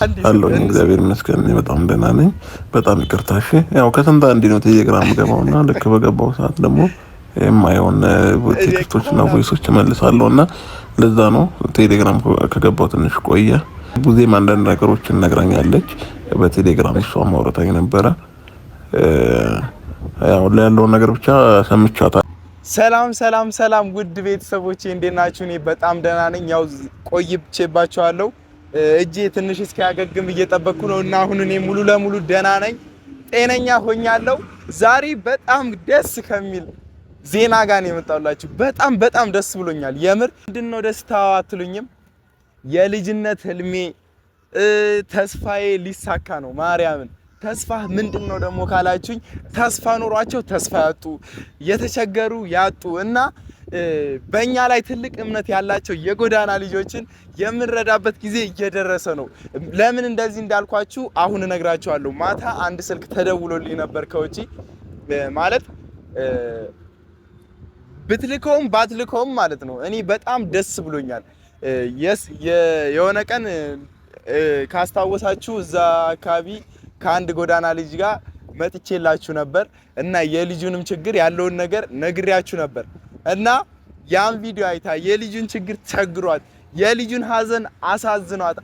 አለኝ እግዚአብሔር ይመስገን በጣም ደህና ነኝ። በጣም ይቅርታ እሺ። ያው ከስንት አንዴ ነው ቴሌግራም ገባውና ልክ በገባው ሰዓት ደግሞ የማይሆን ቴክስቶችና ቮይሶች መልሳለሁና ለዛ ነው ቴሌግራም ከገባው ትንሽ ቆየ። ብዙም አንዳንድ ነገሮችን ነግራኛለች በቴሌግራም እሷ ማውራታኝ ነበረ። ያው ያለው ነገር ብቻ ሰምቻታለሁ። ሰላም ውድ ቤተሰቦቼ እንዴት ናችሁ? እኔ በጣም ደህና ነኝ። ያው ቆይቼባችኋለሁ። እጄ ትንሽ እስኪያገግም እየጠበቅኩ ነው እና አሁን እኔ ሙሉ ለሙሉ ደህና ነኝ፣ ጤነኛ ሆኛለሁ። ዛሬ በጣም ደስ ከሚል ዜና ጋር ነው የመጣሁላችሁ። በጣም ደስ ብሎኛል። የምር ምንድነው ደስታው አትሉኝም? የልጅነት ህልሜ ተስፋዬ ሊሳካ ነው። ማርያምን ተስፋ ምንድነው ደግሞ ካላችሁኝ፣ ተስፋ ኖሯቸው ተስፋ ያጡ፣ የተቸገሩ ያጡ እና በእኛ ላይ ትልቅ እምነት ያላቸው የጎዳና ልጆችን የምንረዳበት ጊዜ እየደረሰ ነው። ለምን እንደዚህ እንዳልኳችሁ አሁን እነግራችኋለሁ። ማታ አንድ ስልክ ተደውሎልኝ ነበር ከውጪ። ማለት ብትልከውም ባትልከውም ማለት ነው። እኔ በጣም ደስ ብሎኛል። የሆነ ቀን ካስታወሳችሁ እዛ አካባቢ ከአንድ ጎዳና ልጅ ጋር መጥቼላችሁ ነበር እና የልጁንም ችግር ያለውን ነገር ነግሬያችሁ ነበር እና ያን ቪዲዮ አይታ የልጁን ችግር ቸግሯት የልጁን ሀዘን አሳዝኗት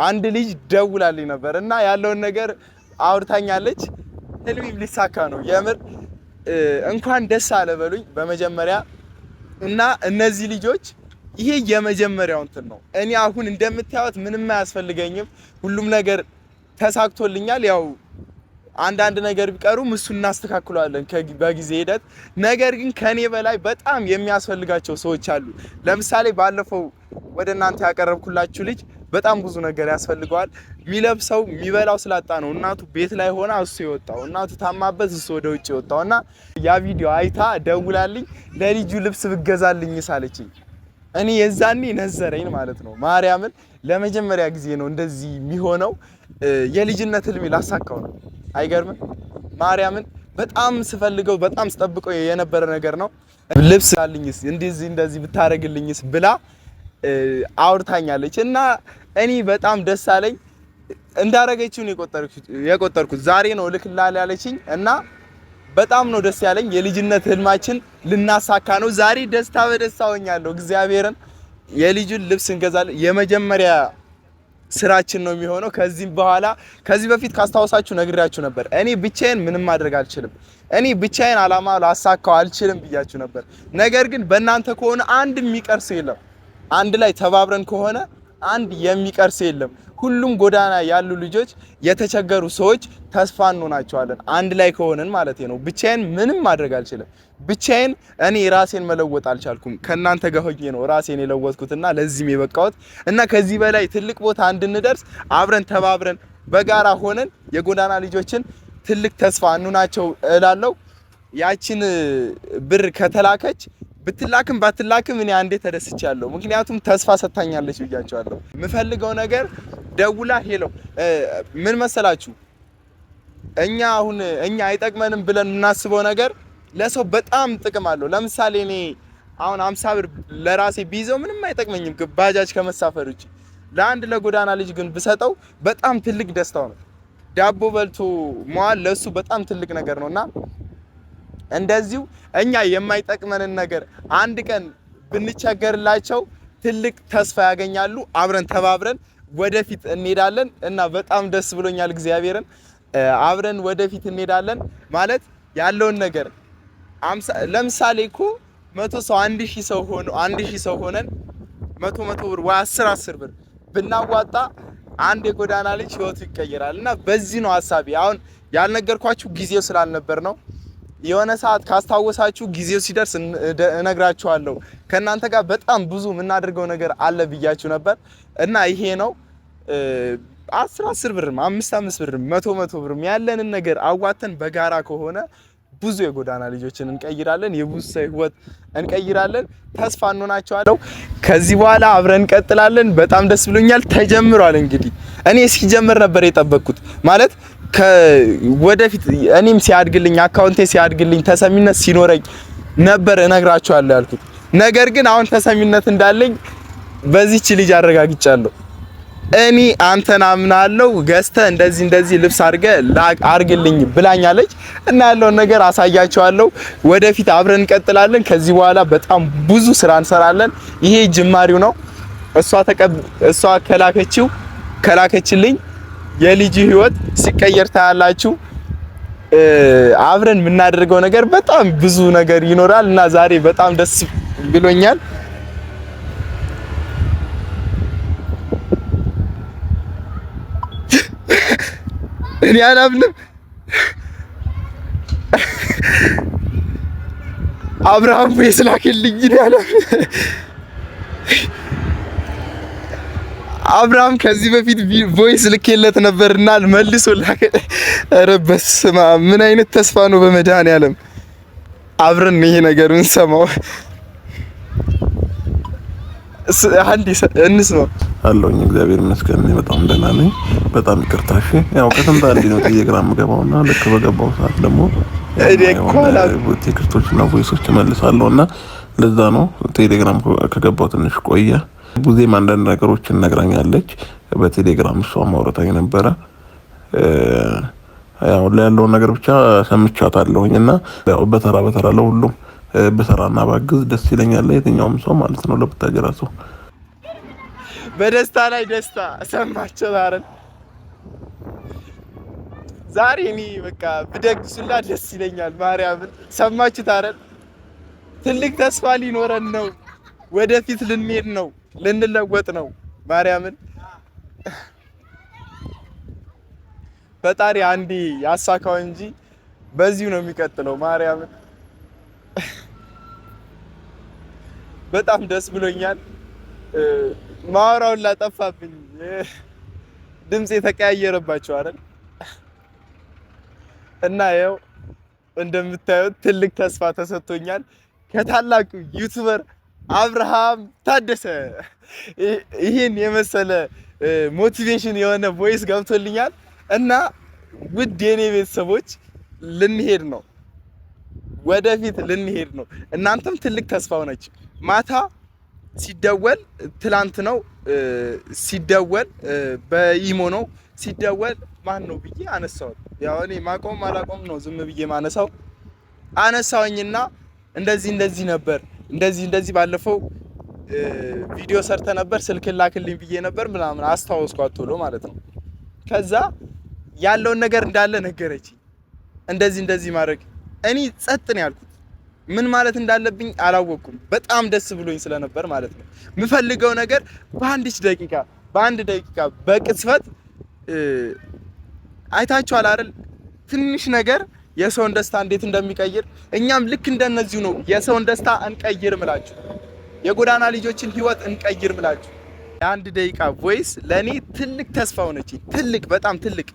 አንድ ልጅ ደውላልኝ ነበር እና ያለውን ነገር አውርታኛለች። ህልሜም ሊሳካ ነው። የምር እንኳን ደስ አለ በሉኝ በመጀመሪያ። እና እነዚህ ልጆች ይሄ የመጀመሪያው እንትን ነው። እኔ አሁን እንደምታዩት ምንም አያስፈልገኝም፣ ሁሉም ነገር ተሳክቶልኛል። ያው አንዳንድ ነገር ቢቀሩም እሱ እናስተካክሏለን በጊዜ ሂደት። ነገር ግን ከኔ በላይ በጣም የሚያስፈልጋቸው ሰዎች አሉ። ለምሳሌ ባለፈው ወደ እናንተ ያቀረብኩላችሁ ልጅ በጣም ብዙ ነገር ያስፈልገዋል። የሚለብሰው የሚበላው ስላጣ ነው እናቱ ቤት ላይ ሆና እሱ የወጣው፣ እናቱ ታማበት እሱ ወደ ውጭ የወጣውና ያ ቪዲዮ አይታ ደውላልኝ ለልጁ ልብስ ብገዛልኝ ሳለችኝ እኔ የዛኔ ነዘረኝ ማለት ነው። ማርያምን ለመጀመሪያ ጊዜ ነው እንደዚህ የሚሆነው። የልጅነት ህልሜ ላሳካው ነው። አይገርምም? ማርያምን በጣም ስፈልገው በጣም ስጠብቀው የነበረ ነገር ነው። ልብስ አልኝስ እንደዚህ ብታረግልኝስ ብላ አውርታኛለች እና እኔ በጣም ደስ አለኝ። እንዳረገችው ነው የቆጠርኩት። ዛሬ ነው ልክላል ያለችኝ እና በጣም ነው ደስ ያለኝ። የልጅነት ህልማችን ልናሳካ ነው ዛሬ። ደስታ በደስታ ሆኛለሁ። እግዚአብሔርን የልጁን ልብስ እንገዛለን። የመጀመሪያ ስራችን ነው የሚሆነው። ከዚህ በፊት ካስታወሳችሁ ነግሬያችሁ ነበር። እኔ ብቻዬን ምንም ማድረግ አልችልም። እኔ ብቻዬን አላማ ላሳካው አልችልም ብያችሁ ነበር። ነገር ግን በእናንተ ከሆነ አንድ የሚቀርስ የለም። አንድ ላይ ተባብረን ከሆነ አንድ የሚቀርስ የለም። ሁሉም ጎዳና ያሉ ልጆች፣ የተቸገሩ ሰዎች ተስፋ እንሆናቸዋለን አንድ ላይ ከሆነን ማለት ነው። ብቻዬን ምንም ማድረግ አልችልም። ብቻዬን እኔ ራሴን መለወጥ አልቻልኩም። ከናንተ ጋር ሆኜ ነው ራሴን የለወጥኩትና ለዚህም የበቃሁት እና ከዚህ በላይ ትልቅ ቦታ እንድንደርስ አብረን ተባብረን በጋራ ሆነን የጎዳና ልጆችን ትልቅ ተስፋ እንሆናቸው እላለሁ። ያቺን ብር ከተላከች ብትላክም ባትላክም እኔ አንዴ ተደስቻለሁ። ምክንያቱም ተስፋ ሰጥታኛለች ብያቸዋለሁ። የምፈልገው ነገር ደውላ ሄሎ ምን መሰላችሁ፣ እኛ አይጠቅመንም ብለን የምናስበው ነገር ለሰው በጣም ጥቅም አለው። ለምሳሌ እኔ አሁን 50 ብር ለራሴ ቢይዘው ምንም አይጠቅመኝም ባጃጅ ከመሳፈር ውጪ። ለአንድ ለጎዳና ልጅ ግን ብሰጠው በጣም ትልቅ ደስታው ነው። ዳቦ በልቶ መዋል ለሱ በጣም ትልቅ ነገር ነውና እንደዚሁ እኛ የማይጠቅመንን ነገር አንድ ቀን ብንቸገርላቸው ትልቅ ተስፋ ያገኛሉ። አብረን ተባብረን ወደፊት እንሄዳለን እና በጣም ደስ ብሎኛል። እግዚአብሔርን አብረን ወደፊት እንሄዳለን ማለት ያለውን ነገር ለምሳሌ እኮ 100 ሰው 1000 ሰው ሆነን 100 ብር ወይ 10 ብር ብናዋጣ አንድ የጎዳና ልጅ ህይወቱ ይቀየራል እና በዚህ ነው ሐሳቤ። አሁን ያልነገርኳችሁ ጊዜው ስላልነበር ነው። የሆነ ሰዓት ካስታወሳችሁ ጊዜው ሲደርስ እነግራችኋለሁ። ከናንተ ጋር በጣም ብዙ የምናደርገው ነገር አለ ብያችሁ ነበር እና ይሄ ነው 10 ብርም 5 ብርም 100 ብርም ያለንን ነገር አዋተን በጋራ ከሆነ ብዙ የጎዳና ልጆችን እንቀይራለን፣ የብዙ ሰው ህይወት እንቀይራለን። ተስፋ እንሆናቸዋለሁ። ከዚህ በኋላ አብረን እንቀጥላለን። በጣም ደስ ብሎኛል። ተጀምሯል። እንግዲህ እኔ ሲጀምር ነበር የጠበቅኩት ማለት ወደፊት እኔም ሲያድግልኝ አካውንቴ ሲያድግልኝ ተሰሚነት ሲኖረኝ ነበር እነግራችኋለሁ ያልኩት። ነገር ግን አሁን ተሰሚነት እንዳለኝ በዚህች ልጅ አረጋግጫለሁ። እኔ አንተን አምናለሁ ገዝተህ እንደዚህ ልብስ አርግልኝ ብላኛለች እና ያለውን ነገር አሳያቸዋለሁ። ወደፊት አብረን እንቀጥላለን። ከዚህ በኋላ በጣም ብዙ ስራ እንሰራለን። ይሄ ጅማሪው ነው። እሷ ከላከችልኝ የልጅ ህይወት ሲቀየር ታያላችሁ። አብረን የምናደርገው ነገር በጣም ብዙ ነገር ይኖራል እና ዛሬ በጣም ደስ ብሎኛል። እኔ አላምንም። አብርሃም ቮይስ ላከልኝ ይላል። አብርሃም ከዚህ በፊት ቮይስ ልኬለት ነበርና መልሶ ላከ። ኧረ በስመ አብ ምን አይነት ተስፋ ነው! በመድኃኒዓለም አብረን ይሄ ነገሩን ሰማው። አንዴ እንስማው አለውኝ። እግዚአብሔር ይመስገን በጣም ደህና ነኝ። በጣም ይቅርታ። እሺ ያው ከስንት አንዴ ነው ቴሌግራም ገባውና ልክ በገባው ሰዓት ደግሞ ቴክስቶችና ቮይሶች መልሳለሁና ለዛ ነው ቴሌግራም ከገባው ትንሽ ቆየ። ብዙም አንዳንድ ነገሮችን ነግራኛለች በቴሌግራም እሷ ማውራታኝ ነበረ። ያው ያለው ነገር ብቻ ሰምቻታለሁኝና ያው በተራ ለሁሉም በሰራና ባግዝ ደስ ይለኛል። የትኛውም ሰው ማለት ነው ለብታጀራ ሰው በደስታ ላይ ደስታ ሰማቸው አይደል? ዛሬ እኔ በቃ ብደግሱላ ደስ ይለኛል። ማርያምን ሰማችሁት አይደል? ትልቅ ተስፋ ሊኖረን ነው። ወደፊት ልንሄድ ነው፣ ልንለወጥ ነው። ማርያምን ፈጣሪ አንዴ ያሳካው እንጂ በዚሁ ነው የሚቀጥለው። ማርያምን በጣም ደስ ብሎኛል። ማወራውን ላጠፋብኝ ድምጽ የተቀያየረባቸው አይደል? እና ያው እንደምታዩት ትልቅ ተስፋ ተሰጥቶኛል ከታላቁ ዩቲዩበር አብርሃም ታደሰ። ይሄን የመሰለ ሞቲቬሽን የሆነ ቮይስ ገብቶልኛል እና ውድ የኔ ቤተሰቦች ልንሄድ ነው፣ ወደፊት ልንሄድ ነው። እናንተም ትልቅ ተስፋ ሆነች። ማታ ሲደወል ትላንት ነው ሲደወል በኢሞ ነው ሲደወል ማን ነው ብዬ አነሳው። ያው እኔ ማቆም አላቆም ነው ዝም ብዬ ማነሳው አነሳውኝና እንደዚህ ነበር እንደዚህ ባለፈው ቪዲዮ ሰርተ ነበር ስልክ ላክልኝ ብዬ ነበር ምናምን አስታውስኳት ቶሎ ማለት ነው። ከዛ ያለውን ነገር እንዳለ ነገረች። እንደዚህ ማድረግ እኔ ጸጥ ነው ያልኩት። ምን ማለት እንዳለብኝ አላወቅኩም። በጣም ደስ ብሎኝ ስለነበር ማለት ነው። የምፈልገው ነገር በአንድ ደቂቃ በቅጽበት አይታችኋል አይደል? ትንሽ ነገር የሰውን ደስታ እንዴት እንደሚቀይር እኛም ልክ እንደነዚሁ ነው የሰውን ደስታ እንቀይር ምላችሁ፣ የጎዳና ልጆችን ህይወት እንቀይር ምላችሁ። የአንድ ደቂቃ ቮይስ ለኔ ትልቅ ተስፋ ሆነች። በጣም ትልቅ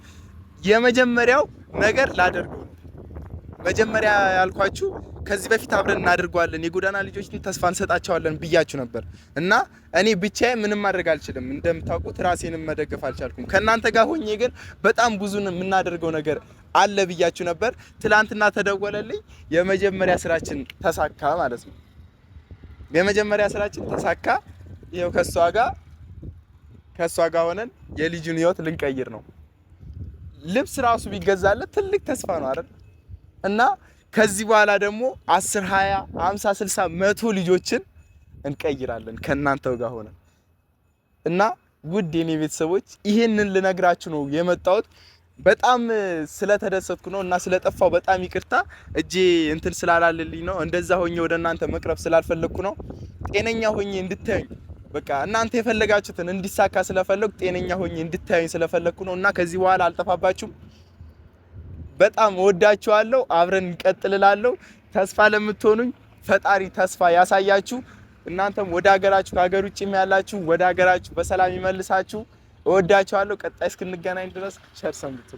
የመጀመሪያው ነገር ላደርገው መጀመሪያ ያልኳችሁ ከዚህ በፊት አብረን እናደርጓለን የጎዳና ልጆችን ተስፋ እንሰጣቸዋለን ብያችሁ ነበር እና እኔ ብቻዬ ምንም ማድረግ አልችልም። እንደምታውቁት ራሴንም መደገፍ አልቻልኩም። ከናንተ ጋር ሆኜ ግን በጣም ብዙ የምናደርገው ነገር አለ ብያችሁ ነበር። ትላንትና ተደወለልኝ። የመጀመሪያ ስራችን ተሳካ ማለት ነው። የመጀመሪያ ስራችን ተሳካ። ይሄው ከሷ ጋር ሆነን የልጁን ህይወት ልንቀይር ነው። ልብስ ራሱ ቢገዛለት ትልቅ ተስፋ ነው አይደል? እና ከዚህ በኋላ ደግሞ 10 20 50 60 100 ልጆችን እንቀይራለን ከናንተው ጋር ሆነ እና ውድ የኔ ቤተሰቦች ይሄንን ልነግራችሁ ነው የመጣሁት። በጣም ስለተደሰትኩ ነው እና ስለጠፋው በጣም ይቅርታ። እጄ እንትን ስላላለልኝ ነው እንደዛ ሆኜ ወደ እናንተ መቅረብ ስላልፈለኩ ነው። ጤነኛ ሆኜ እንድታዩኝ በቃ እናንተ የፈለጋችሁትን እንዲሳካ ስለፈለኩ ጤነኛ ሆኜ እንድታዩኝ ስለፈለኩ ነው እና ከዚህ በኋላ አልጠፋባችሁም። በጣም ወዳችኋለሁ። አብረን እንቀጥልላለሁ። ተስፋ ለምትሆኑኝ ፈጣሪ ተስፋ ያሳያችሁ። እናንተም ወደ ሀገራችሁ ከሀገር ውጭም ያላችሁ ወደ ሀገራችሁ በሰላም ይመልሳችሁ። እወዳችኋለሁ። ቀጣይ እስክንገናኝ ድረስ ቸር ሰንብቱ።